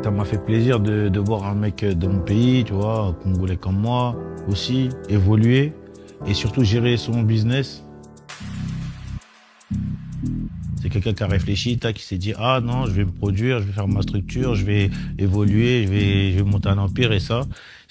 Ça m'a fait plaisir de voir un mec de mon pays, tu vois, congolais comme moi, aussi, évoluer et surtout gérer son business. C'est quelqu'un qui a réfléchi, qui s'est dit « Ah non, je vais me produire, je vais faire ma structure, je vais évoluer, je vais monter un empire » et ça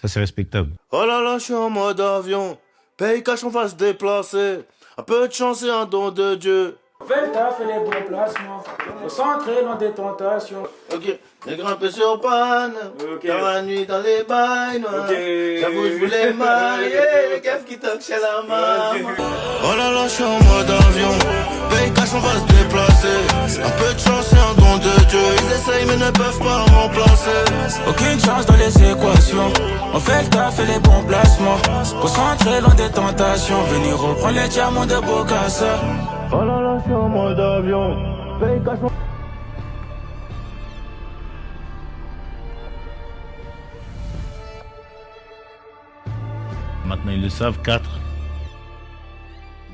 c'est respectable. Oh là là, je suis en mode avion. Paye cash, on va se déplacer. Un peu de chance et un don de Dieu. Fais le taf et les bons placements. Faut s'entrer dans des tentations. Ok, j'ai grimpé sur panne. Ok. Dans la nuit dans les bails noirs. Ok. J'avoue, je voulais marier. Le keuf qui toque chez la maman. Oh là là, je suis en mode avion. Paye cash, on va se déplacer. Un peu de chance et un don de Dieu. Ils essayent mais ne peuvent pas remplacer. Aucune chance dans les équations. On fait le taf et les bons placements. Faut s'entrer dans des tentations. Venir reprendre les diamants de Bokassa. Oh là là, je suis en mode avion. Paye cash, on... Maintenant ils le savent, 4.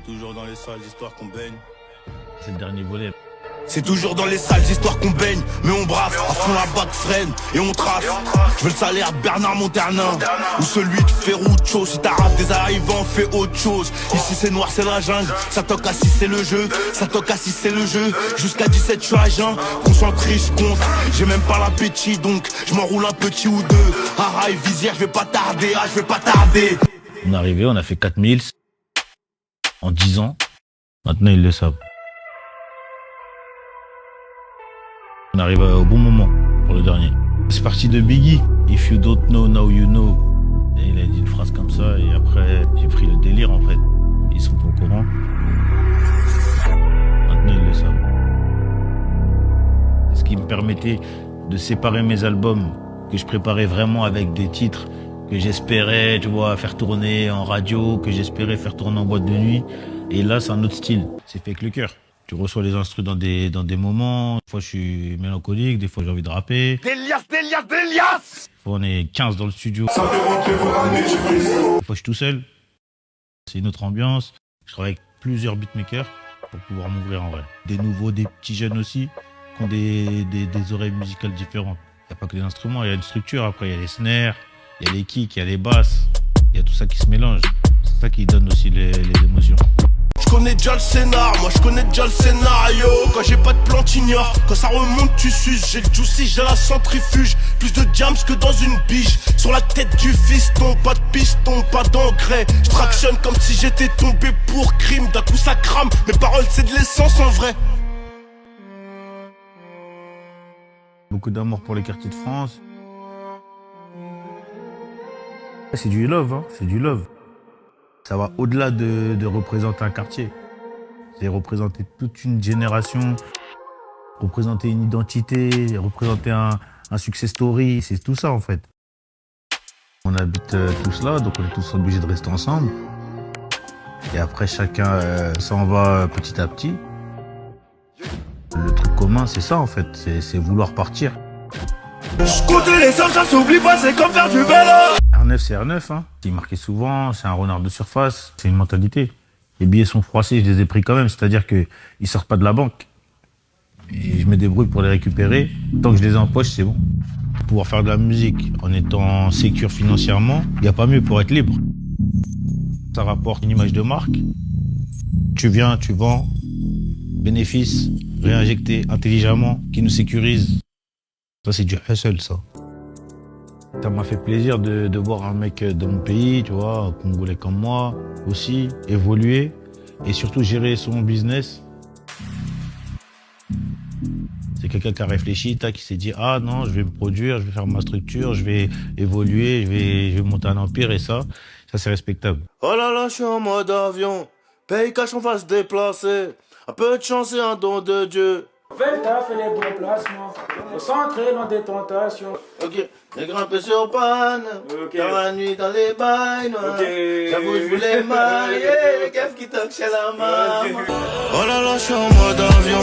Toujours dans les salles d'histoire qu'on baigne. C'est le dernier volet. C'est toujours dans les salles d'histoire qu'on baigne. Mais on brave, à fond la bague freine et on trace. Je veux le salaire de Bernard Monternin ou celui de Ferruccio. Si t'as rave des arrivants, fais autre chose. Ici c'est noir, c'est la jungle. Ça toque à 6 c'est le jeu. Ça toque à 6 c'est le jeu. Jusqu'à 17 je suis à jeun. Concentré je compte. J'ai même pas l'appétit donc je m'enroule un petit ou deux. Hara et visière, je vais pas tarder. Ah je vais pas tarder. On est arrivé, on a fait 4000 en 10 ans. Maintenant ils le savent. On arrive au bon moment pour le dernier. C'est parti de Biggie. If you don't know, now you know. Et il a dit une phrase comme ça et après j'ai pris le délire en fait. Ils sont pas au courant. Maintenant ils le savent. C'est ce qui me permettait de séparer mes albums que je préparais vraiment avec des titres que j'espérais, tu vois, faire tourner en radio, que j'espérais faire tourner en boîte de nuit. Et là c'est un autre style. C'est fait avec le cœur. Tu reçois les instrus dans des moments. Des fois, je suis mélancolique. Des fois, j'ai envie de rapper. Délias. Des fois, on est 15 dans le studio. Des fois, je suis tout seul. C'est une autre ambiance. Je travaille avec plusieurs beatmakers pour pouvoir m'ouvrir en vrai. Des nouveaux, des petits jeunes aussi, qui ont des oreilles musicales différentes. Il n'y a pas que les instruments, il y a une structure. Après, il y a les snares, il y a les kicks, il y a les basses. Il y a tout ça qui se mélange. C'est ça qui donne aussi les émotions. Je connais déjà le scénar, moi je connais déjà le scénario. Quand j'ai pas de plan t'ignores, quand ça remonte tu suces. J'ai le juicy, j'ai la centrifuge. Plus de diams que dans une biche. Sur la tête du fiston, pas de piston, pas d'engrais. Je tractionne comme si j'étais tombé pour crime. D'un coup ça crame, mes paroles c'est de l'essence en vrai. Beaucoup d'amour pour les quartiers de France. C'est du love, hein, c'est du love. Ça va au-delà de représenter un quartier. C'est représenter toute une génération, représenter une identité, représenter un success story. C'est tout ça en fait. On habite tous là, donc on est tous obligés de rester ensemble. Et après chacun s'en va petit à petit. Le truc commun, c'est ça en fait, c'est vouloir partir. J'coute les sons, ça s'oublie pas, c'est comme faire du vélo. R9, c'est R9, hein. Il marquait souvent, c'est un renard de surface, c'est une mentalité. Les billets sont froissés, je les ai pris quand même, c'est-à-dire qu'ils sortent pas de la banque. Et je me débrouille pour les récupérer. Tant que je les ai en poche, c'est bon. Pouvoir faire de la musique en étant sécure financièrement, il n'y a pas mieux pour être libre. Ça rapporte une image de marque. Tu viens, tu vends, bénéfice, réinjecté intelligemment, qui nous sécurise. Ça, c'est du hustle, ça. Ça m'a fait plaisir de voir un mec de mon pays, tu vois, congolais comme moi, aussi, évoluer et surtout gérer son business. C'est quelqu'un qui a réfléchi, qui s'est dit « Ah non, je vais me produire, je vais faire ma structure, je vais évoluer, je vais monter un empire » et ça c'est respectable. Oh là là, je suis en mode avion. Paye cash, on va se déplacer. Un peu de chance et un don de Dieu. Fais le taf et les bons placements. Faut s'entrer dans des tentations. Ok, j'ai grimpé sur panne. Ok. Dans la nuit dans les bails noirs. Ok. J'avoue, je voulais marier. Le keuf qui toque chez la maman. Oh là là, je suis en mode avion.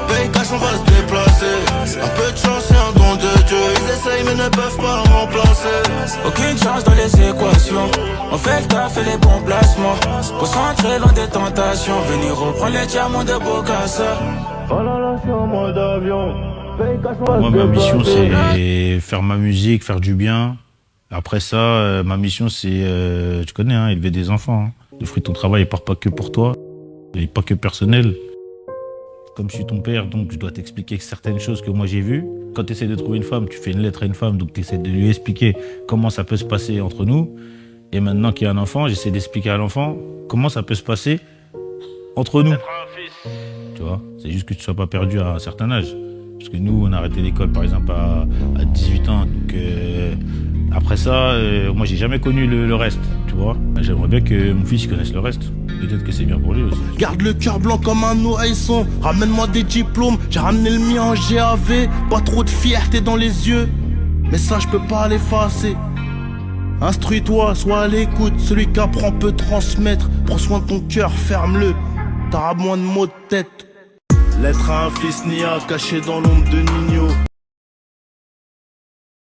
Paye cash, on va se déplacer. Un peu de chance et un don de Dieu. Ils essayent mais ne peuvent pas remplacer. Aucune chance dans les équations. On fait le taf et les bons placements. Faut s'entrer dans des tentations. Venir reprendre les diamants de Bokassa. Oh là là, je suis en mode avion. Moi, ma mission, c'est faire ma musique, faire du bien. Après ça, ma mission, c'est, tu connais, hein, élever des enfants. Hein. Le fruit de ton travail, il part pas que pour toi, il n'est pas que personnel. Comme je suis ton père, donc je dois t'expliquer certaines choses que moi j'ai vues. Quand tu essaies de trouver une femme, tu fais une lettre à une femme, donc tu essaies de lui expliquer comment ça peut se passer entre nous. Et maintenant qu'il y a un enfant, j'essaie d'expliquer à l'enfant comment ça peut se passer entre nous. Tu vois, c'est juste que tu ne sois pas perdu à un certain âge. Parce que nous, on a arrêté l'école par exemple à 18 ans. Donc après ça, moi j'ai jamais connu le reste, tu vois. J'aimerais bien que mon fils connaisse le reste. Peut-être que c'est bien pour lui aussi. Garde le cœur blanc comme un nourrisson. Ramène-moi des diplômes, j'ai ramené le mien en GAV. Pas trop de fierté dans les yeux, mais ça je peux pas l'effacer. Instruis-toi, sois à l'écoute, celui qui apprend peut transmettre. Prends soin de ton cœur, ferme-le, t'auras moins de maux de tête. L'être à un fils Nia caché dans l'ombre de Nino.